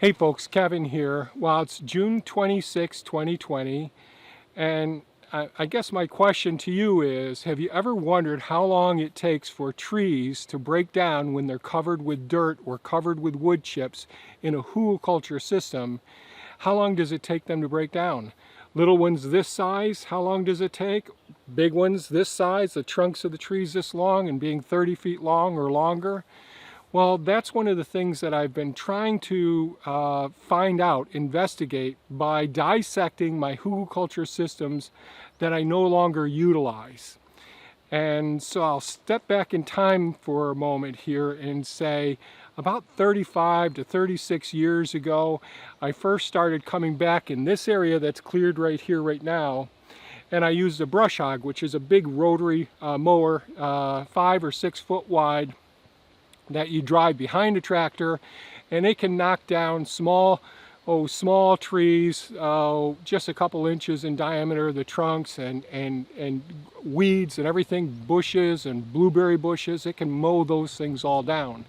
Hey folks, Kevin here. Well, it's June 26, 2020, and I guess my question to you is, have you ever wondered how long it takes for trees to break down when they're covered with dirt or covered with wood chips in a hugelkultur system? How long does it take them to break down? Little ones this size, how long does it take? Big ones this size, the trunks of the trees this long and being 30 feet long or longer? Well, that's one of the things that I've been trying to find out, investigate, by dissecting my hugelkultur systems that I no longer utilize. And so I'll step back in time for a moment here and say about 35 to 36 years ago, I first started coming back in this area that's cleared right here, right now. And I used a brush hog, which is a big rotary mower, 5 or 6 foot wide, that you drive behind a tractor, and it can knock down small trees, just a couple inches in diameter, the trunks and weeds and everything, bushes and blueberry bushes. It can mow those things all down.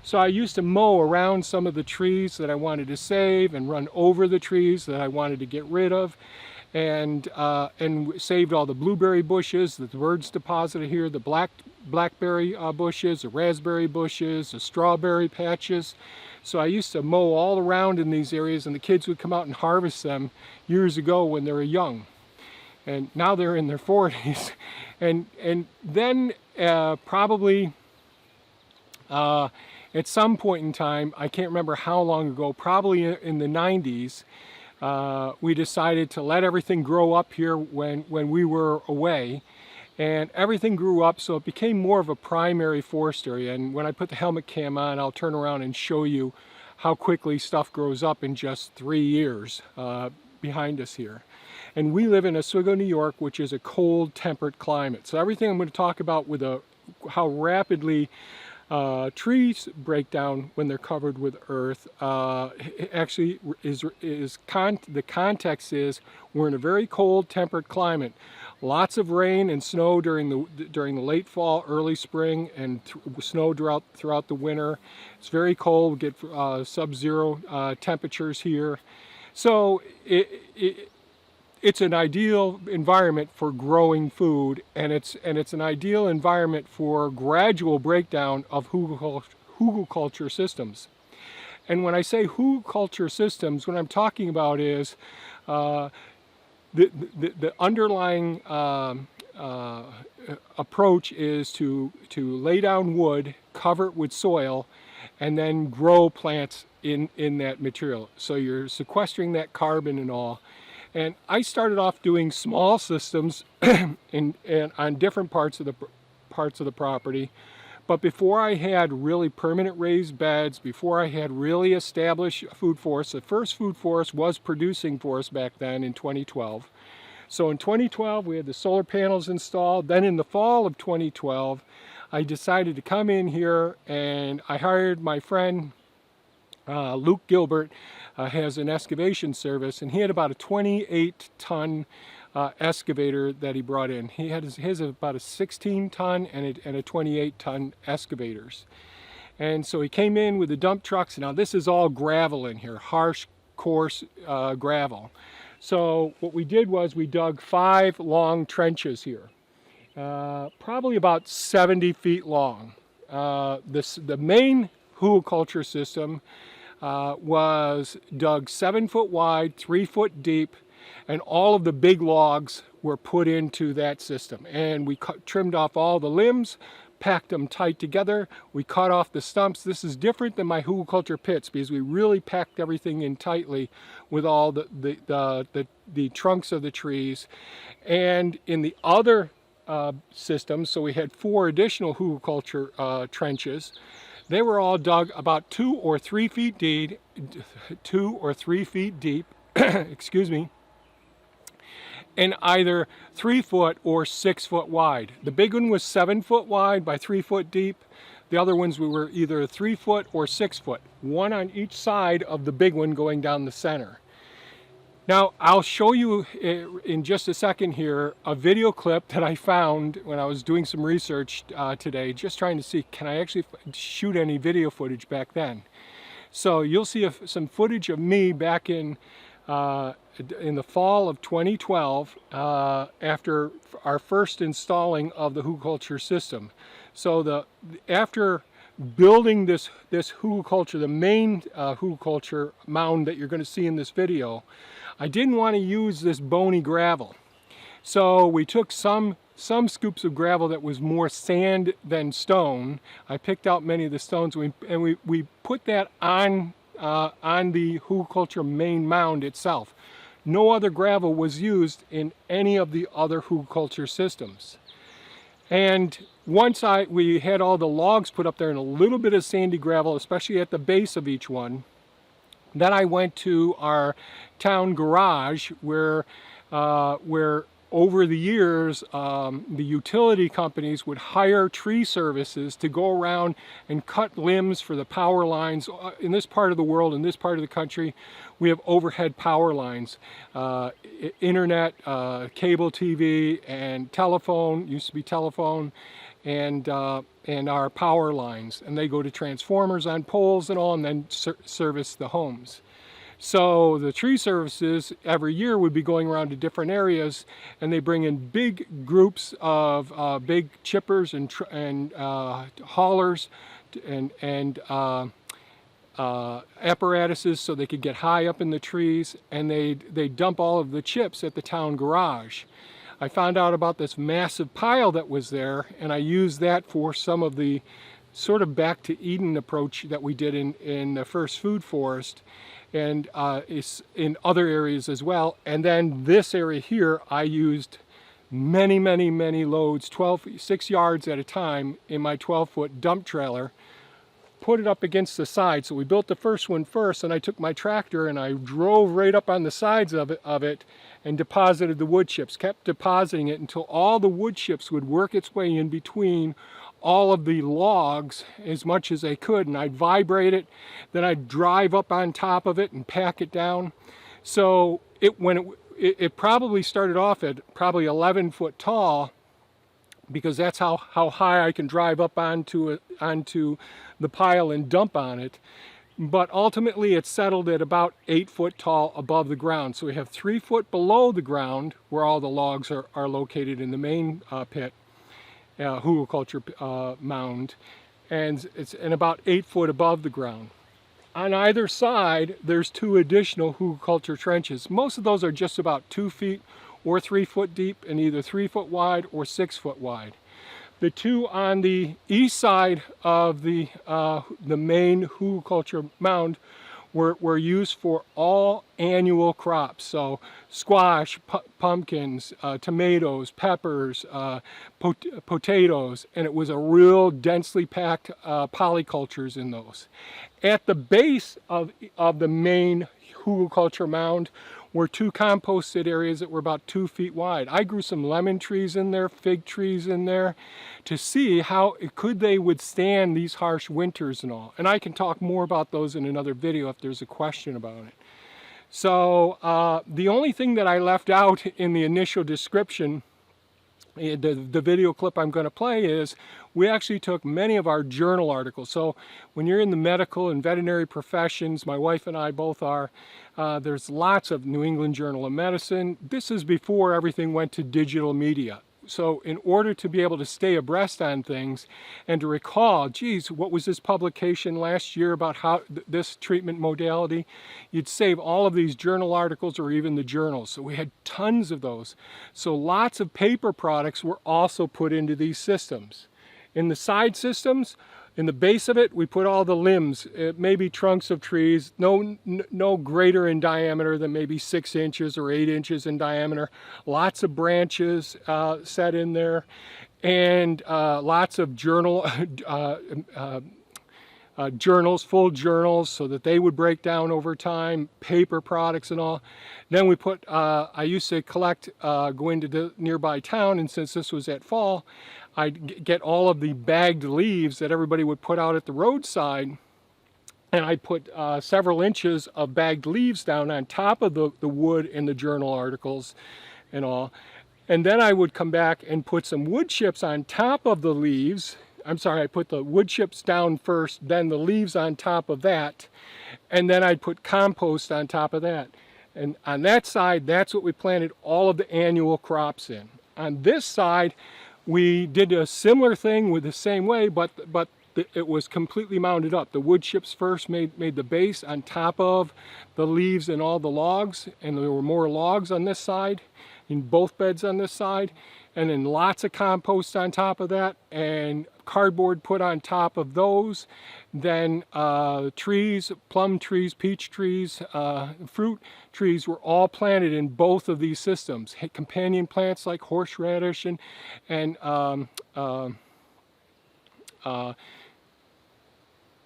So I used to mow around some of the trees that I wanted to save and run over the trees that I wanted to get rid of, and saved all the blueberry bushes that the birds deposited here, the blackberry bushes, the raspberry bushes, the strawberry patches. So I used to mow all around in these areas, and the kids would come out and harvest them years ago when they were young. And now they're in their 40s. And then probably at some point in time, I can't remember how long ago, probably in the 90s, we decided to let everything grow up here when we were away, and everything grew up, so it became more of a primary forest area. And when I put the helmet cam on, I'll turn around and show you how quickly stuff grows up in just 3 years behind us here. And we live in Oswego, New York, which is a cold, temperate climate. So everything I'm going to talk about with how rapidly trees break down when they're covered with earth actually the context is we're in a very cold, temperate climate. Lots of rain and snow during the late fall, early spring, and snow throughout the winter. It's very cold. We get sub-zero temperatures here. So it's an ideal environment for growing food, and it's an ideal environment for gradual breakdown of hugelkultur systems. And when I say hugelkultur systems, what I'm talking about is the underlying approach is to lay down wood, cover it with soil, and then grow plants in that material. So you're sequestering that carbon and all. And I started off doing small systems on different parts of the property. But before I had really permanent raised beds, before I had really established food forests, the first food forest was producing for us back then in 2012. So in 2012, we had the solar panels installed. Then in the fall of 2012, I decided to come in here, and I hired my friend, Luke Gilbert, has an excavation service, and he had about a 28-ton excavator that he brought in. He had his about a 16-ton and a 28-ton excavators. And so he came in with the dump trucks. Now this is all gravel in here, harsh, coarse gravel. So what we did was we dug 5 long trenches here, probably about 70 feet long. The main hugelkultur system was dug 7 foot wide, 3 foot deep, and all of the big logs were put into that system. And we trimmed off all the limbs, packed them tight together. We cut off the stumps. This is different than my hugelkultur pits because we really packed everything in tightly with all the trunks of the trees. And in the other systems, so we had 4 additional hugelkultur trenches. They were all dug about 2 or 3 feet deep, excuse me, and either 3 foot or 6 foot wide. The big one was 7 foot wide by 3 foot deep. The other ones were either 3 foot or 6 foot, one on each side of the big one going down the center. Now, I'll show you in just a second here a video clip that I found when I was doing some research today, just trying to see, can I actually shoot any video footage back then? So you'll see some footage of me back in the fall of 2012 after our first installing of the Hugelkultur system. So after building this Hugelkultur, the main Hugelkultur mound that you're going to see in this video, I didn't want to use this bony gravel. So we took some scoops of gravel that was more sand than stone. I picked out many of the stones, and we put that on the Hugelkultur main mound itself. No other gravel was used in any of the other Hugelkultur systems. And once we had all the logs put up there and a little bit of sandy gravel, especially at the base of each one, then I went to our town garage where over the years, the utility companies would hire tree services to go around and cut limbs for the power lines. In this part of the world, in this part of the country, we have overhead power lines, internet, cable TV, and telephone, used to be telephone, and our power lines. And they go to transformers on poles and all, and then service the homes. So the tree services every year would be going around to different areas, and they bring in big groups of big chippers and haulers and apparatuses so they could get high up in the trees, and they dump all of the chips at the town garage. I found out about this massive pile that was there, and I used that for some of the sort of back to Eden approach that we did in the first food forest, and it's in other areas as well. And then this area here, I used many loads, 6 yards at a time, in my 12-foot dump trailer, put it up against the side. So we built the first one first, and I took my tractor and I drove right up on the sides of it and deposited the wood chips, kept depositing it until all the wood chips would work its way in between all of the logs as much as they could, and I'd vibrate it, then I'd drive up on top of it and pack it down. So it probably started off at probably 11 foot tall, because that's how high I can drive up onto the pile and dump on it. But ultimately it settled at about 8 foot tall above the ground. So we have 3 foot below the ground where all the logs are located in the main pit, Hugelkultur mound, and it's about 8 foot above the ground. On either side, there's 2 additional Hugelkultur trenches. Most of those are just about 2 feet or 3 foot deep, and either 3 foot wide or 6 foot wide. The 2 on the east side of the main Hugelkultur mound were used for all annual crops. So squash, pumpkins, tomatoes, peppers, potatoes, and it was a real densely packed polycultures in those. At the base of the main Hugelkultur mound were 2 composted areas that were about 2 feet wide. I grew some lemon trees in there, fig trees in there, to see how could they withstand these harsh winters and all. And I can talk more about those in another video if there's a question about it. So the only thing that I left out in the initial description, the video clip I'm going to play, is we actually took many of our journal articles. So when you're in the medical and veterinary professions, my wife and I both are, there's lots of New England Journal of Medicine. This is before everything went to digital media. So in order to be able to stay abreast on things and to recall, geez, what was this publication last year about how this treatment modality, you'd save all of these journal articles or even the journals. So we had tons of those. So lots of paper products were also put into these systems. In the side systems, in the base of it, we put all the limbs, maybe trunks of trees, no greater in diameter than maybe 6 inches or 8 inches in diameter. Lots of branches set in there, and lots of journals, full journals, so that they would break down over time, paper products and all. Then we put, I used to collect, go into the nearby town, and since this was at fall, I'd get all of the bagged leaves that everybody would put out at the roadside, and I put several inches of bagged leaves down on top of the wood in the journal articles and all. And then I would come back and put some wood chips on top of the leaves, I'm sorry, I put the wood chips down first, then the leaves on top of that, and then I'd put compost on top of that. And on that side, that's what we planted all of the annual crops in. On this side, we did a similar thing with the same way, but it was completely mounded up. The wood chips first made the base on top of the leaves and all the logs, and there were more logs on this side, in both beds on this side, and then lots of compost on top of that, and cardboard put on top of those. Then trees, plum trees, peach trees, fruit trees were all planted in both of these systems. Companion plants like horseradish and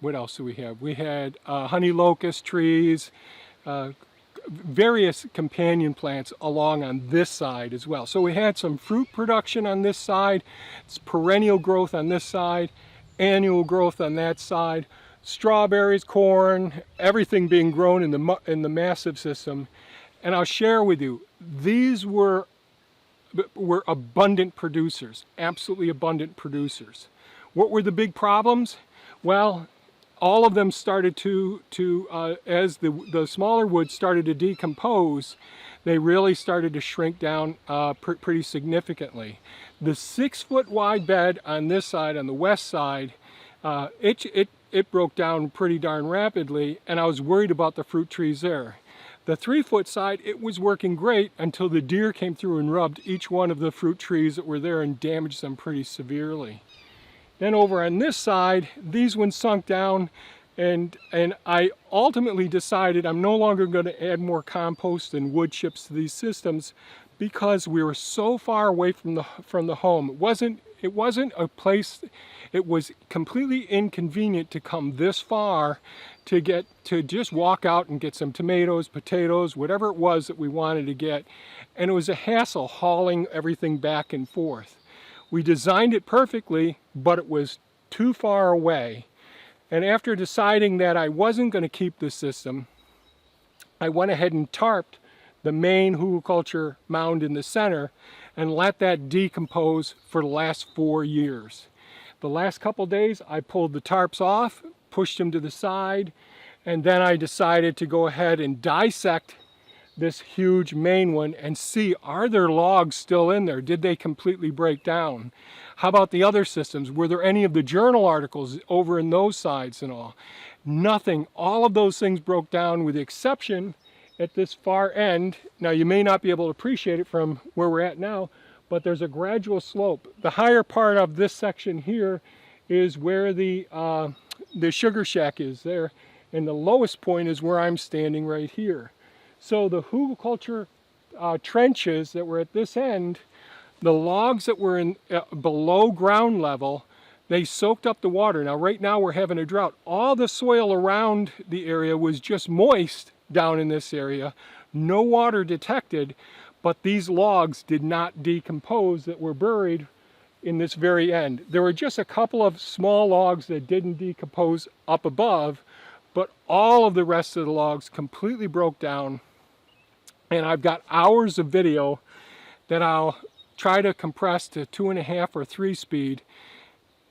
what else do we have? We had honey locust trees, various companion plants along on this side as well. So we had some fruit production on this side, it's perennial growth on this side, annual growth on that side, strawberries, corn, everything being grown in the massive system. And I'll share with you, these were abundant producers, absolutely abundant producers. What were the big problems? Well, all of them started as the smaller wood started to decompose, they really started to shrink down pretty significantly. The 6-foot wide bed on this side, on the west side, it broke down pretty darn rapidly, and I was worried about the fruit trees there. The 3-foot side, it was working great until the deer came through and rubbed each one of the fruit trees that were there and damaged them pretty severely. Then over on this side, these ones sunk down, and I ultimately decided I'm no longer going to add more compost and wood chips to these systems because we were so far away from the home. It wasn't a place, it was completely inconvenient to come this far to just walk out and get some tomatoes, potatoes, whatever it was that we wanted to get. And it was a hassle hauling everything back and forth. We designed it perfectly, but it was too far away. And after deciding that I wasn't going to keep this system, I went ahead and tarped the main hugelkultur mound in the center and let that decompose for the last 4 years. The last couple days I pulled the tarps off, pushed them to the side, and then I decided to go ahead and dissect this huge main one and see, are there logs still in there? Did they completely break down? How about the other systems? Were there any of the journal articles over in those sides and all? Nothing. All of those things broke down with the exception at this far end. Now you may not be able to appreciate it from where we're at now, but there's a gradual slope. The higher part of this section here is where the sugar shack is there, and the lowest point is where I'm standing right here. So the hugelkultur trenches that were at this end, the logs that were in below ground level, they soaked up the water. Now right now we're having a drought. All the soil around the area was just moist down in this area. No water detected, but these logs did not decompose that were buried in this very end. There were just a couple of small logs that didn't decompose up above, but all of the rest of the logs completely broke down. And I've got hours of video that I'll try to compress to 2.5 or 3 speed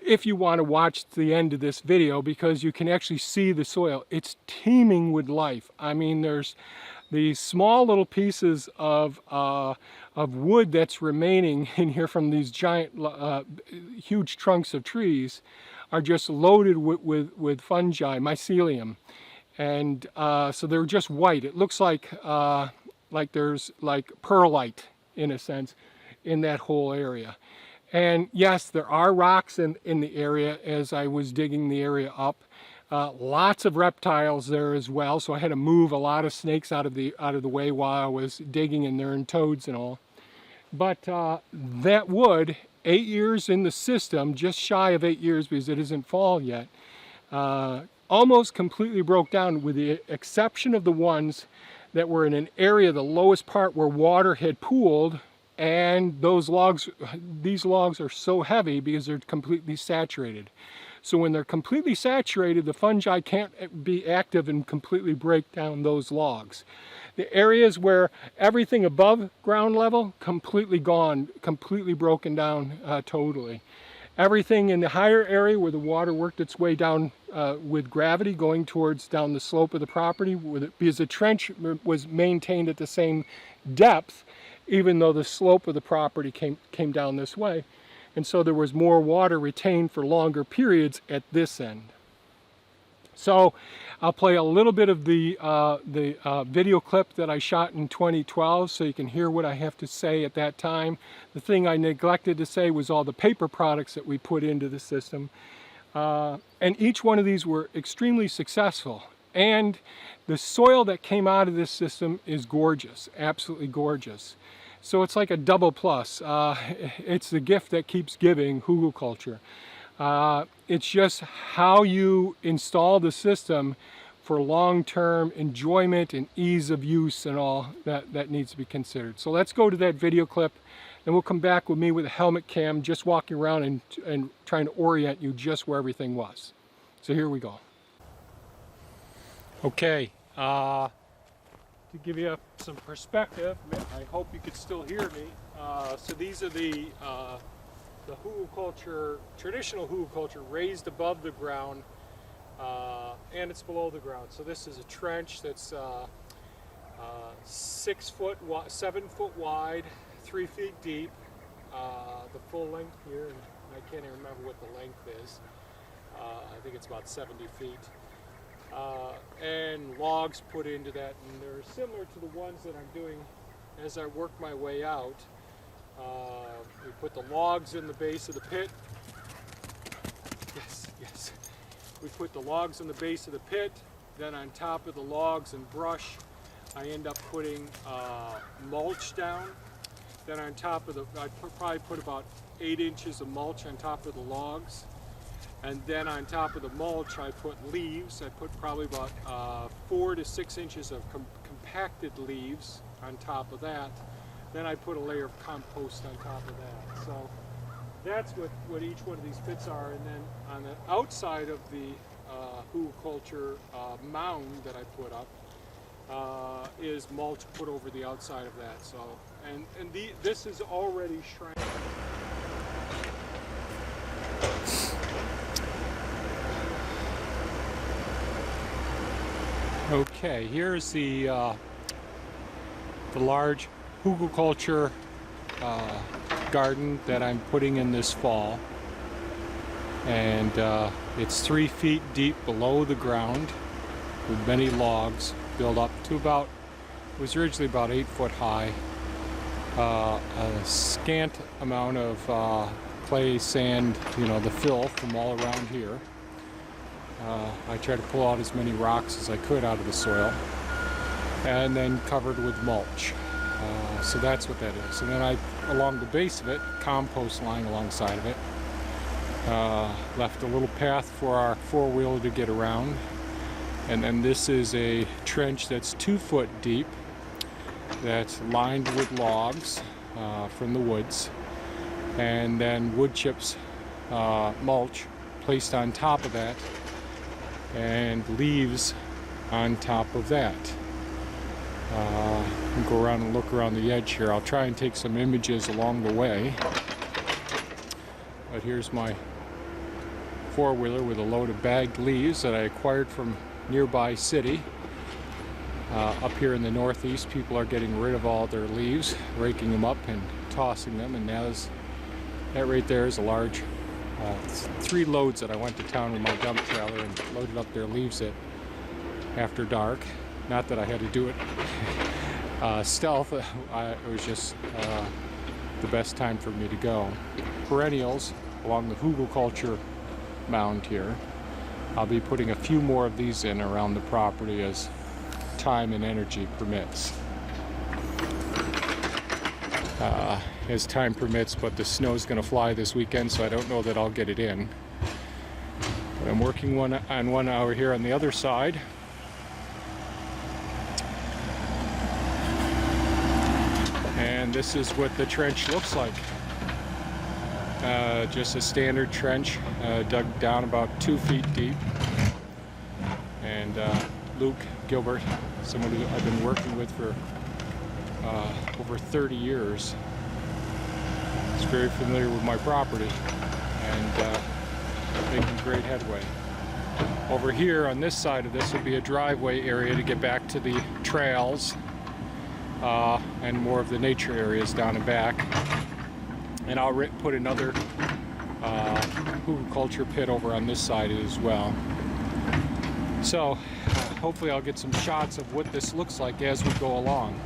if you want to watch the end of this video, because you can actually see the soil. It's teeming with life. I mean, there's these small little pieces of wood that's remaining in here from these giant, huge trunks of trees are just loaded with fungi, mycelium. And so they're just white. It looks like there's like perlite, in a sense, in that whole area. And yes, there are rocks in the area as I was digging the area up. Lots of reptiles there as well, so I had to move a lot of snakes out of the way while I was digging in there, and toads and all. But that wood, 8 years in the system, just shy of 8 years because it isn't fall yet, almost completely broke down, with the exception of the ones that were in an area, the lowest part where water had pooled. And these logs are so heavy because they're completely saturated. So when they're completely saturated, the fungi can't be active and completely break down those logs. The areas where everything above ground level, completely gone, completely broken down totally. Everything in the higher area where the water worked its way down with gravity going towards down the slope of the property, because the trench was maintained at the same depth, even though the slope of the property came down this way. And so there was more water retained for longer periods at this end. So I'll play a little bit of the video clip that I shot in 2012 so you can hear what I have to say at that time. The thing I neglected to say was all the paper products that we put into the system. And each one of these were extremely successful. And the soil that came out of this system is gorgeous, absolutely gorgeous. So it's like a double plus. It's the gift that keeps giving, Hugelkultur. It's just how you install the system for long-term enjoyment and ease of use and all that needs to be considered. So let's go to that video clip, and we'll come back with me with a helmet cam, just walking around and trying to orient you just where everything was. So here we go. Okay, to give you some perspective, I hope you could still hear me. So these are the Hugelkultur, traditional Hugelkultur, raised above the ground, and it's below the ground. So this is a trench that's 7 foot wide, 3 feet deep. The full length here, and I can't even remember what the length is. I think it's about 70 feet. And logs put into that, and they're similar to the ones that I'm doing as I work my way out. We put the logs in the base of the pit. Yes. We put the logs in the base of the pit. Then on top of the logs and brush, I end up putting mulch down. Then on top of I probably put about 8 inches of mulch on top of the logs. And then on top of the mulch, I put leaves. I put probably about 4 to 6 inches of compacted leaves on top of that. Then I put a layer of compost on top of that. So that's what each one of these pits are. And then on the outside of the Hugelkultur mound that I put up is mulch put over the outside of that. So this is already shrank. Okay, here's the large Hugelkultur garden that I'm putting in this fall, and it's 3 feet deep below the ground with many logs built up to about, it was originally about 8 foot high, a scant amount of clay, sand, the fill from all around here. I tried to pull out as many rocks as I could out of the soil, and then covered with mulch. So that's what that is. And then along the base of it, compost lying alongside of it. Left a little path for our four-wheeler to get around. And then this is a trench that's 2 foot deep, that's lined with logs from the woods, and then wood chips, mulch placed on top of that, and leaves on top of that. Go around and look around the edge here. I'll try and take some images along the way. But here's my four-wheeler with a load of bagged leaves that I acquired from nearby city. Up here in the Northeast, people are getting rid of all their leaves, raking them up and tossing them, and that right there is a large 3 loads that I went to town with my dump trailer and loaded up their leaves after dark. Not that I had to do it stealth, it was just the best time for me to go. Perennials along the Hugelkultur mound here. I'll be putting a few more of these in around the property as time and energy permits. As time permits, but the snow's going to fly this weekend, so I don't know that I'll get it in. But I'm working on one hour here on the other side. And this is what the trench looks like. Just a standard trench, dug down about 2 feet deep. And Luke Gilbert, someone who I've been working with for over 30 years, is very familiar with my property. and making great headway. Over here on this side of this will be a driveway area to get back to the trails and more of the nature areas down and back. And I'll put another Hugelkultur pit over on this side as well. So hopefully I'll get some shots of what this looks like as we go along.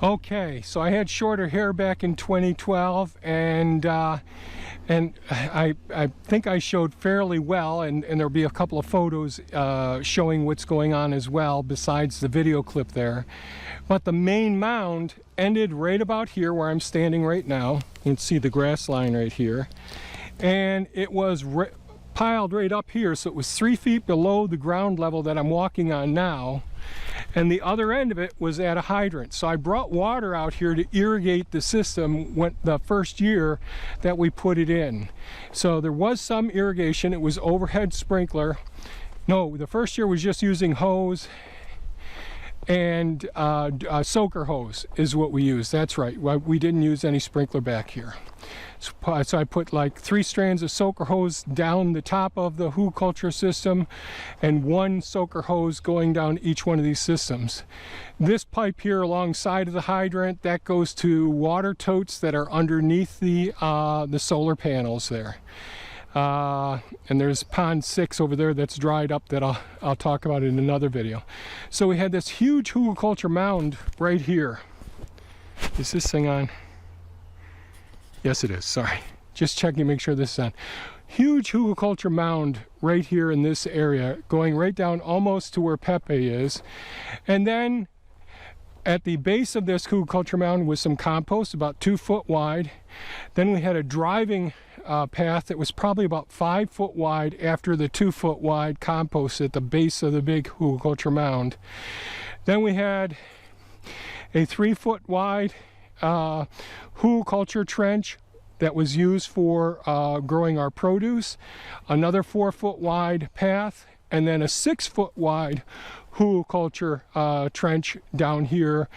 Okay, so I had shorter hair back in 2012, and I think I showed fairly well, and there'll be a couple of photos showing what's going on as well besides the video clip there. But the main mound ended right about here where I'm standing right now. You can see the grass line right here, and it was piled right up here, so it was 3 feet below the ground level that I'm walking on now. And the other end of it was at a hydrant. So I brought water out here to irrigate the system the first year that we put it in. So there was some irrigation. It was overhead sprinkler. No, the first year was just using hose and soaker hose is what we used. That's right. We didn't use any sprinkler back here. So I put like 3 strands of soaker hose down the top of the Hugelkultur system and 1 soaker hose going down each one of these systems. This pipe here alongside of the hydrant, that goes to water totes that are underneath the solar panels there. And there's pond 6 over there that's dried up that I'll talk about in another video. So we had this huge Hugelkultur mound right here. Is this thing on? Yes, it is. Sorry. Just checking to make sure this is on. Huge Hugelkultur mound right here in this area, going right down almost to where Pepe is. And then at the base of this Hugelkultur mound was some compost about 2 foot wide. Then we had a driving path that was probably about 5 foot wide after the 2 foot wide compost at the base of the big Hugelkultur mound. Then we had a 3 foot wide Hugelkultur trench that was used for growing our produce, another 4 foot wide path, and then a 6 foot wide Hugelkultur trench down here.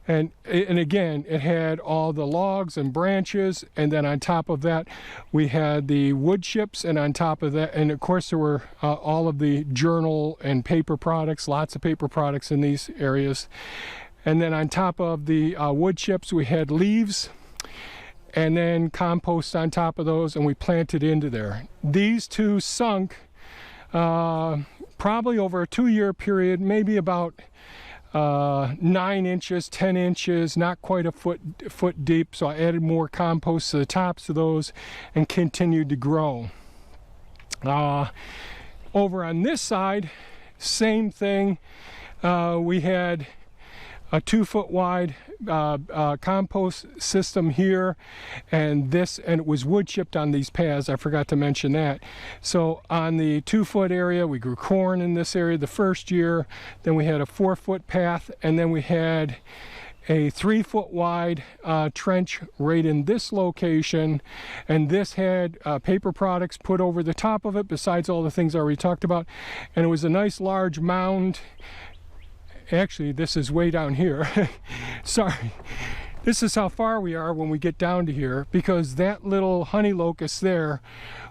And again, it had all the logs and branches, and then on top of that we had the wood chips, and on top of that, and of course there were all of the journal and paper products, lots of paper products in these areas. And then on top of the wood chips we had leaves, and then compost on top of those, and we planted into there. These two sunk probably over a 2-year period, maybe about 9 inches, 10 inches, not quite a foot deep. So I added more compost to the tops of those and continued to grow. Over on this side, same thing. We had a 2 foot wide compost system here, and it was wood chipped on these paths. I forgot to mention that. So on the 2 foot area we grew corn in this area the first year. Then we had a 4 foot path, and then we had a 3-foot wide trench right in this location, and this had paper products put over the top of it besides all the things I already talked about, and it was a nice large mound. Actually, this is way down here. Sorry. This is how far we are when we get down to here, because that little honey locust there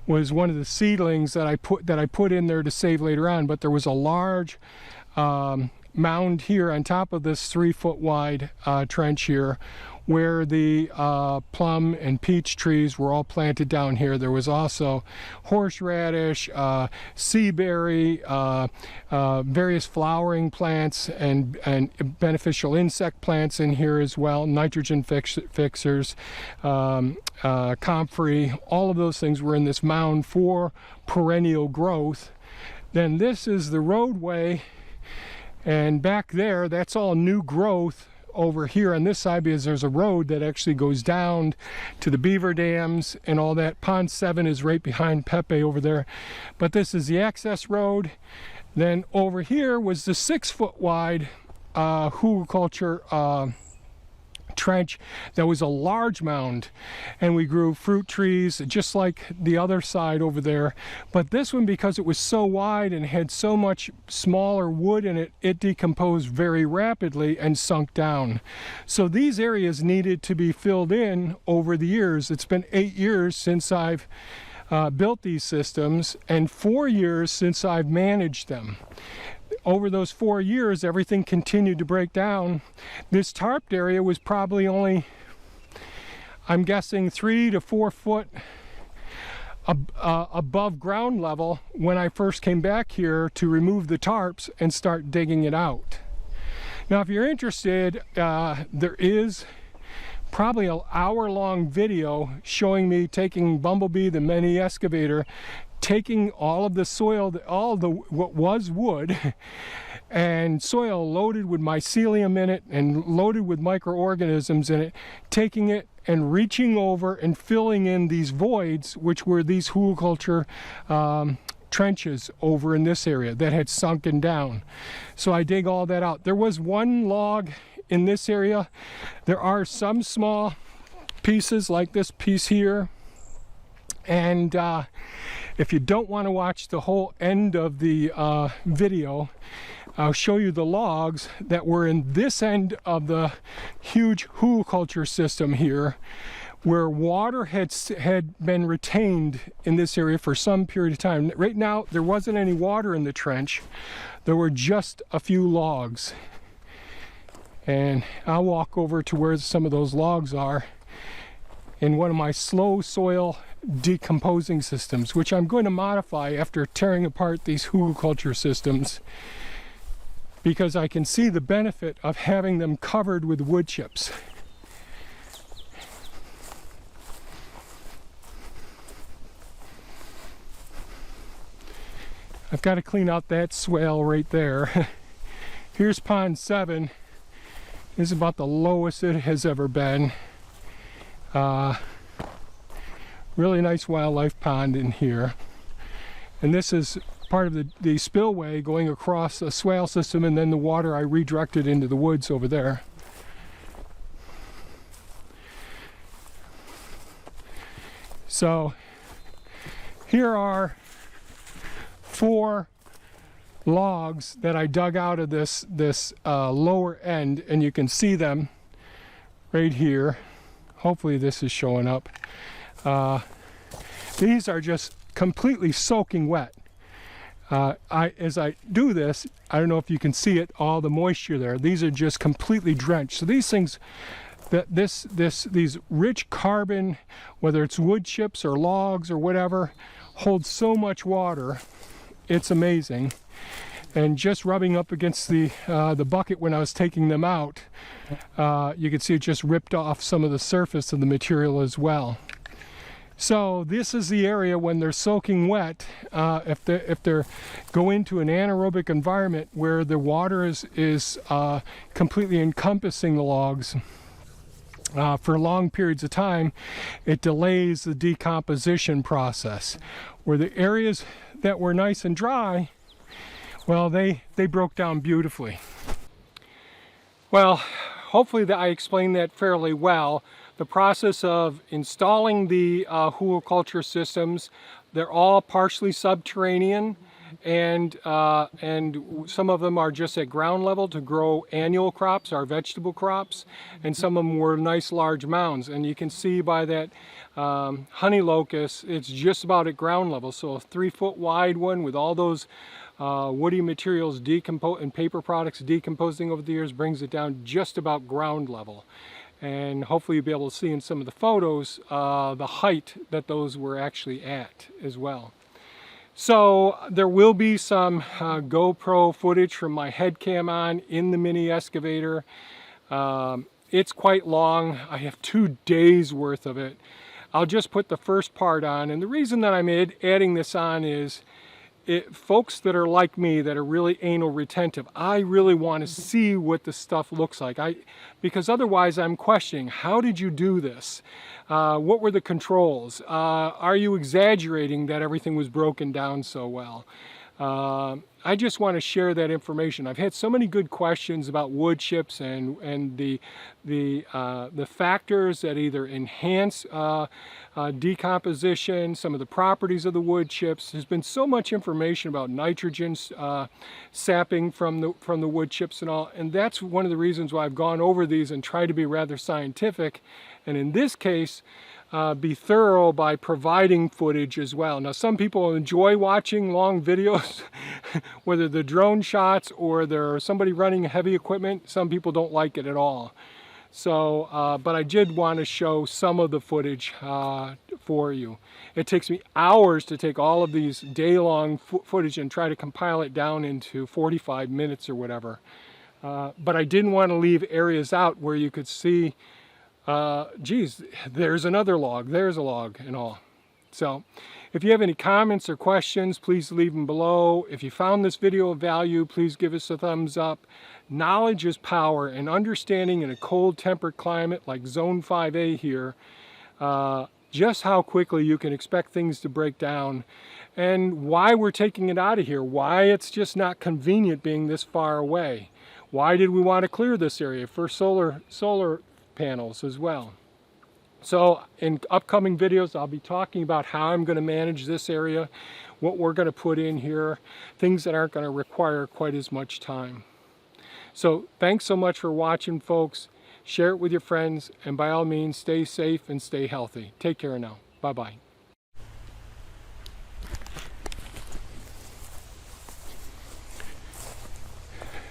was one of the seedlings that I put in there to save later on. But there was a large mound here on top of this 3-foot wide trench here, where the plum and peach trees were all planted down here. There was also horseradish, seaberry, various flowering plants, and beneficial insect plants in here as well, nitrogen fixers, comfrey. All of those things were in this mound for perennial growth. Then this is the roadway, and back there, that's all new growth over here on this side, because there's a road that actually goes down to the beaver dams and all that. Pond 7 is right behind Pepe over there, but this is the access road. Then over here was the 6-foot wide Hugelkultur trench that was a large mound, and we grew fruit trees just like the other side over there. But this one, because it was so wide and had so much smaller wood in it, it decomposed very rapidly and sunk down. So these areas needed to be filled in over the years. It's been 8 years since I've built these systems, and 4 years since I've managed them. Over those 4 years, everything continued to break down. This tarped area was probably only, I'm guessing, 3 to 4 foot above ground level when I first came back here to remove the tarps and start digging it out. Now, if you're interested, there is probably an hour-long video showing me taking Bumblebee, the mini-excavator, taking all of the soil, what was wood and soil loaded with mycelium in it and loaded with microorganisms in it, taking it and reaching over and filling in these voids, which were these Hugelkultur trenches over in this area that had sunken down. So I dig all that out. There was one log in this area. There are some small pieces like this piece here, and if you don't want to watch the whole end of the video, I'll show you the logs that were in this end of the huge Hugelkultur system here, where water had been retained in this area for some period of time. Right now, there wasn't any water in the trench. There were just a few logs. And I'll walk over to where some of those logs are in one of my slow soil decomposing systems, which I'm going to modify after tearing apart these Hugelkultur systems, because I can see the benefit of having them covered with wood chips. I've got to clean out that swale right there. Here's pond 7. This is about the lowest it has ever been. Really nice wildlife pond in here. And this is part of the spillway going across a swale system, and then the water I redirected into the woods over there. So here are 4 logs that I dug out of this lower end, and you can see them right here. Hopefully this is showing up. These are just completely soaking wet. As I do this, I don't know if you can see it, all the moisture there. These are just completely drenched. So these things, these rich carbon, whether it's wood chips or logs or whatever, hold so much water. It's amazing. And just rubbing up against the bucket when I was taking them out, you can see it just ripped off some of the surface of the material as well. So this is the area when they're soaking wet, if they're go into an anaerobic environment where the water is completely encompassing the logs for long periods of time, it delays the decomposition process. Where the areas that were nice and dry, well, they broke down beautifully. Well, hopefully that I explained that fairly well. The process of installing the Hugelkultur systems, they're all partially subterranean, and some of them are just at ground level to grow annual crops, our vegetable crops, and some of them were nice large mounds. And you can see by that honey locust, it's just about at ground level. So a 3-foot wide one with all those woody materials and paper products decomposing over the years brings it down just about ground level. And hopefully you'll be able to see in some of the photos the height that those were actually at as well. So there will be some GoPro footage from my head cam on in the mini excavator. It's quite long. I have 2 days worth of it. I'll just put the first part on, and the reason that I'm adding this on is folks that are like me, that are really anal retentive, I really want to see what the stuff looks like. Because otherwise I'm questioning, how did you do this? What were the controls? Are you exaggerating that everything was broken down so well? I just want to share that information. I've had so many good questions about wood chips and the factors that either enhance decomposition, some of the properties of the wood chips. There's been so much information about nitrogen sapping from the wood chips and all, and that's one of the reasons why I've gone over these and tried to be rather scientific, and in this case be thorough by providing footage as well. Now some people enjoy watching long videos, whether they're drone shots or they're somebody running heavy equipment. Some people don't like it at all. So, but I did want to show some of the footage for you. It takes me hours to take all of these day-long footage and try to compile it down into 45 minutes or whatever. But I didn't want to leave areas out where you could see geez, there's another log, there's a log and all. So if you have any comments or questions, please leave them below. If you found this video of value, please give us a thumbs up. Knowledge is power, and understanding in a cold temperate climate like zone 5A here, just how quickly you can expect things to break down and why we're taking it out of here, why it's just not convenient being this far away. Why did we want to clear this area for solar panels as well? So in upcoming videos I'll be talking about how I'm going to manage this area, what we're going to put in here, things that aren't going to require quite as much time. So thanks so much for watching, folks. Share it with your friends, and by all means stay safe and stay healthy. Take care now. Bye-bye.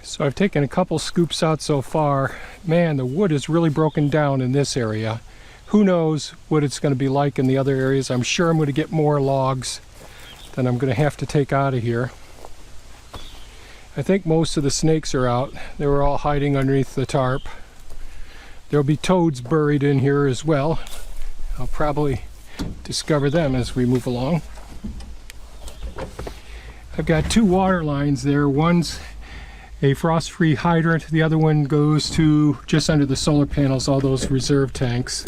So I've taken a couple scoops out so far. Man, the wood is really broken down in this area. Who knows what it's going to be like in the other areas. I'm sure I'm going to get more logs than I'm going to have to take out of here. I think most of the snakes are out. They were all hiding underneath the tarp. There'll be toads buried in here as well. I'll probably discover them as we move along. I've got 2 water lines there. One's a frost-free hydrant. The other one goes to just under the solar panels, all those reserve tanks.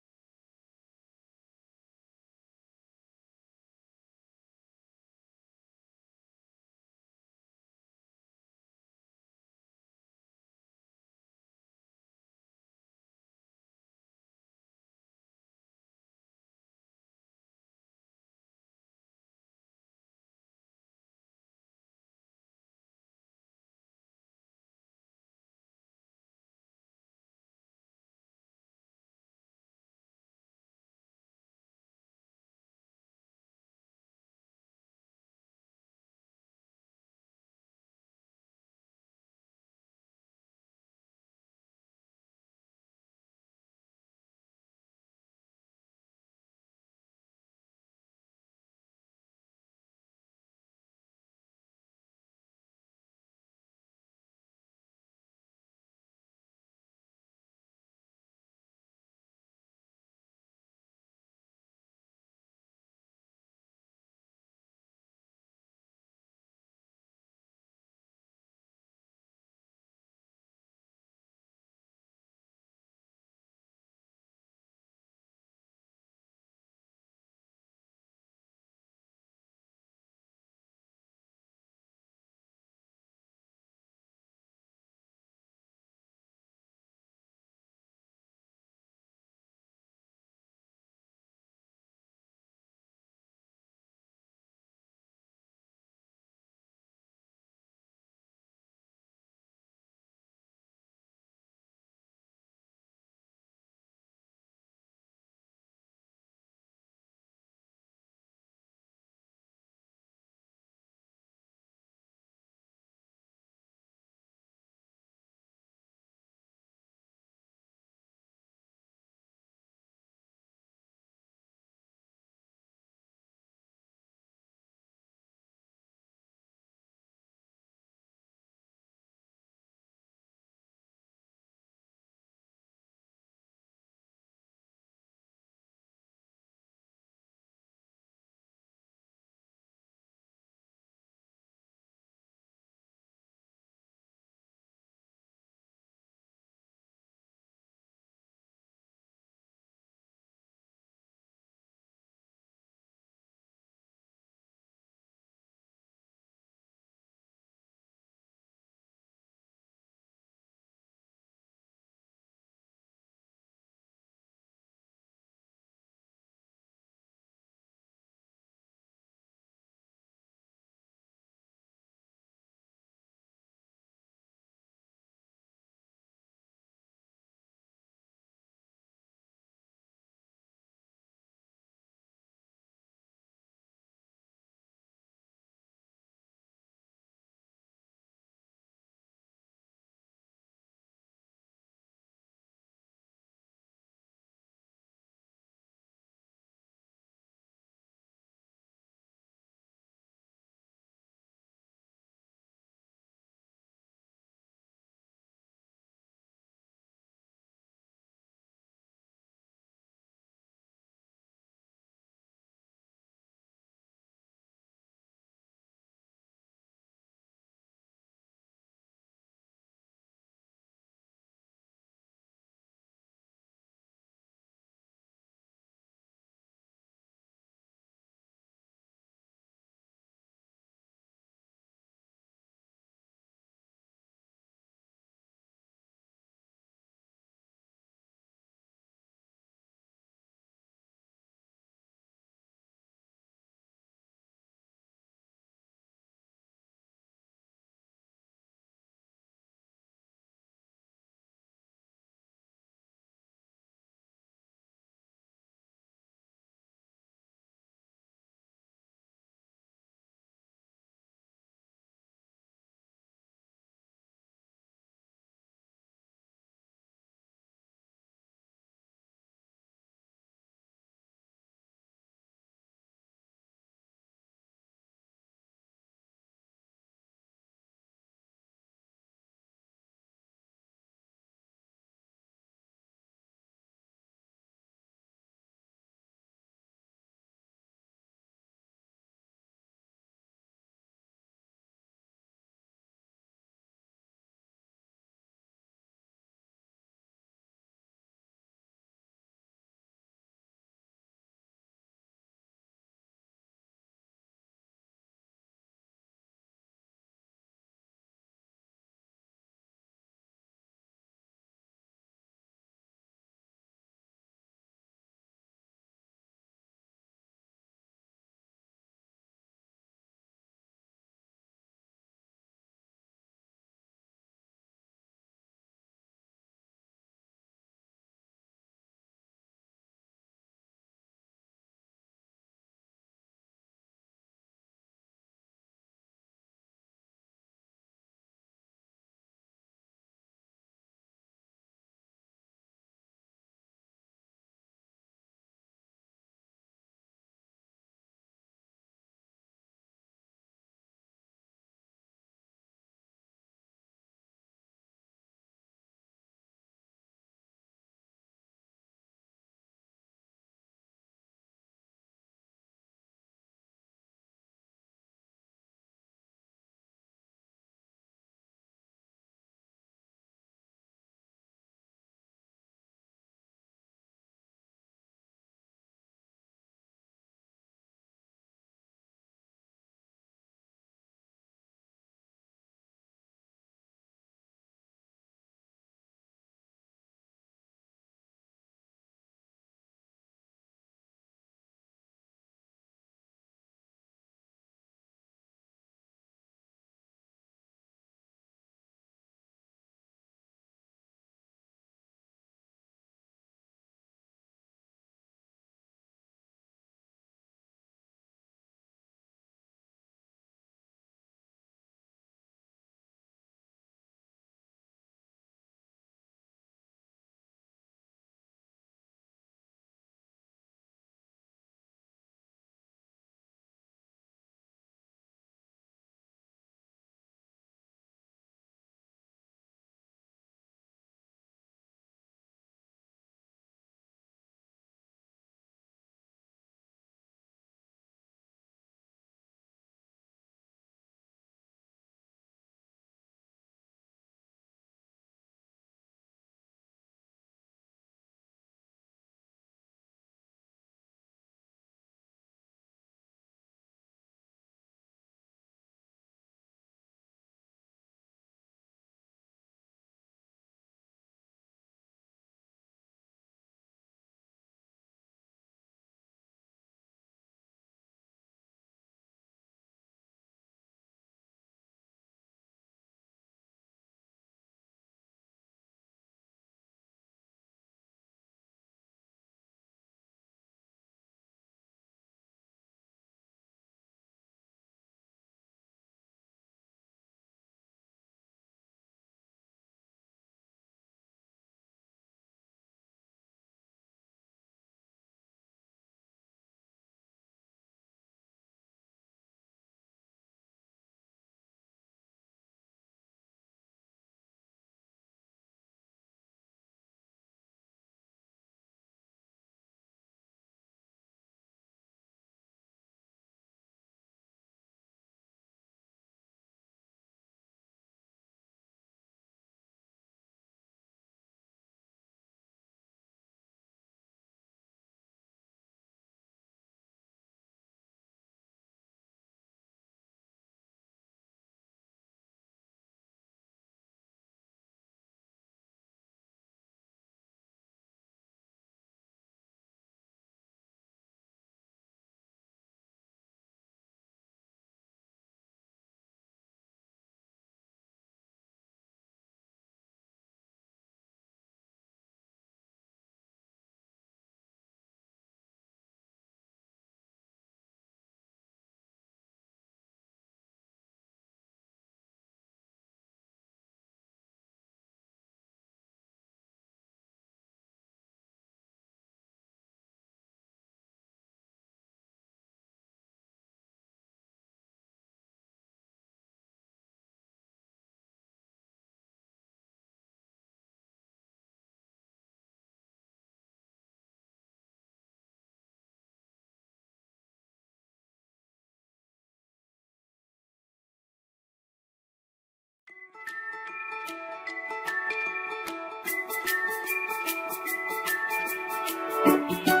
you.